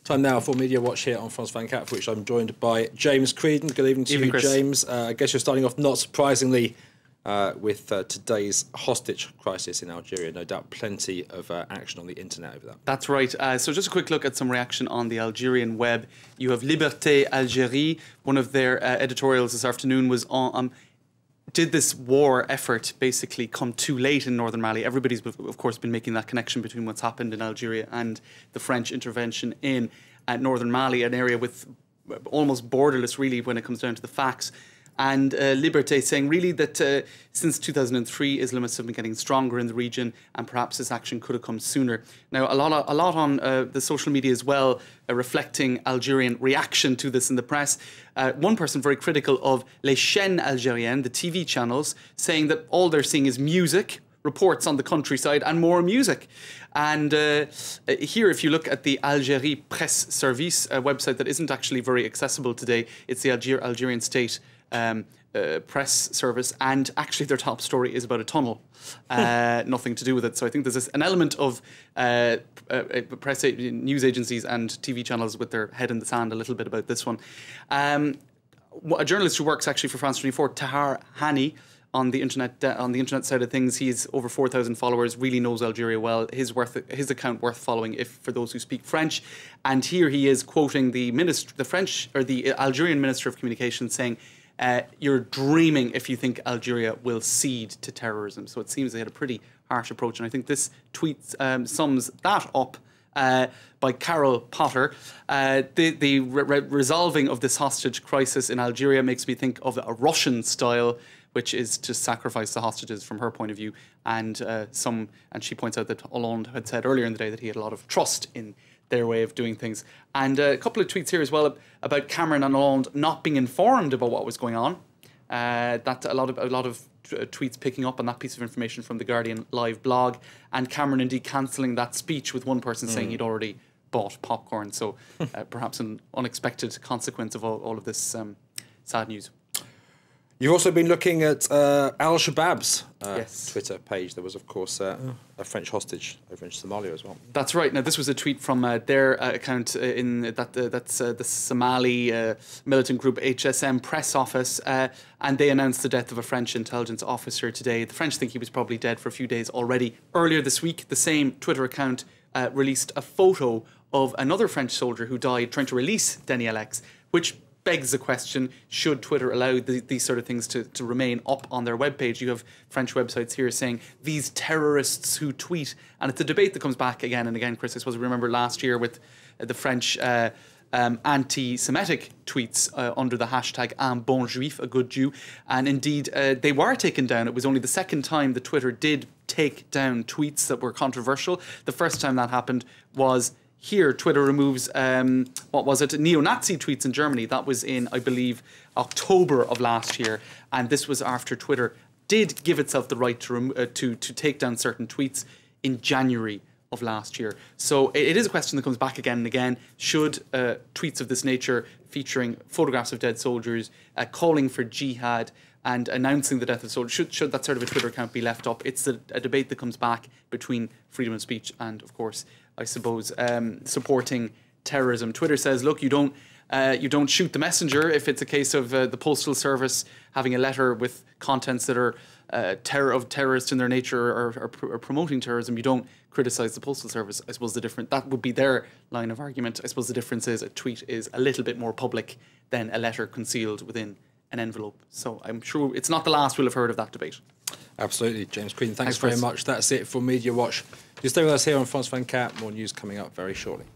Time now for Media Watch here on France 24, for which I'm joined by James Creedon. Good evening to you, Chris. James. I guess you're starting off, not surprisingly, with today's hostage crisis in Algeria. No doubt plenty of action on the internet over that. That's right. So just a quick look at some reaction on the Algerian web. You have Liberté Algérie. One of their editorials this afternoon was on... did this war effort basically come too late in northern Mali? Everybody's, of course, been making that connection between what's happened in Algeria and the French intervention in northern Mali, an area with almost borderless, really, when it comes down to the facts. And Liberté saying really that since 2003, Islamists have been getting stronger in the region, and perhaps this action could have come sooner. Now, a lot on the social media as well, reflecting Algerian reaction to this in the press. One person very critical of Les Chaînes Algériennes, the TV channels, saying that all they're seeing is music, reports on the countryside, and more music. And here, if you look at the Algérie Presse Service, a website that isn't actually very accessible today, it's the Algerian state press service, and actually their top story is about a tunnel, nothing to do with it. So I think there's an element of press news agencies and TV channels with their head in the sand a little bit about this one. A journalist who works actually for France 24, Tahar Hani, on the internet side of things, he's over 4,000 followers, really knows Algeria well. His account worth following if for those who speak French. And here he is quoting the Algerian Minister of Communications saying, "You're dreaming if you think Algeria will cede to terrorism." So it seems they had a pretty harsh approach, and I think this tweet sums that up. By Carol Potter. The resolving of this hostage crisis in Algeria makes me think of a Russian style, which is to sacrifice the hostages from her point of view. And she points out that Hollande had said earlier in the day that he had a lot of trust in their way of doing things. And a couple of tweets here as well about Cameron and Hollande not being informed about what was going on. That a lot of tweets picking up on that piece of information from the Guardian live blog, and Cameron indeed cancelling that speech with one person saying he'd already bought popcorn. So perhaps an unexpected consequence of all of this sad news. You've also been looking at Al-Shabaab's yes. Twitter page. There was, of course, a French hostage over in Somalia as well. That's right. Now, this was a tweet from their account that's the Somali militant group HSM press office, and they announced the death of a French intelligence officer today. The French think he was probably dead for a few days already. Earlier this week, the same Twitter account released a photo of another French soldier who died trying to release Daniel X, which begs the question, should Twitter allow these sort of things to remain up on their webpage? You have French websites here saying, these terrorists who tweet. And it's a debate that comes back again and again, Chris. I suppose we remember last year with the French anti-Semitic tweets under the hashtag Un bon juif, a good Jew. And indeed, they were taken down. It was only the second time that Twitter did take down tweets that were controversial. The first time that happened was... Here, Twitter removes, neo-Nazi tweets in Germany. That was in, I believe, October of last year. And this was after Twitter did give itself the right to take down certain tweets in January of last year. So it is a question that comes back again and again. Should tweets of this nature, featuring photographs of dead soldiers, calling for jihad, and announcing the death of soldiers, should that sort of a Twitter account be left up? It's a debate that comes back between freedom of speech and, of course, I suppose, supporting terrorism. Twitter says, look, you don't shoot the messenger. If it's a case of the Postal Service having a letter with contents that are terrorist in their nature or promoting terrorism, you don't criticise the Postal Service. I suppose that would be their line of argument. I suppose the difference is a tweet is a little bit more public than a letter concealed within an envelope. So I'm sure it's not the last we'll have heard of that debate. Absolutely. James Creedon, thanks very much. That's it for Media Watch. You stay with us here on France 24. More news coming up very shortly.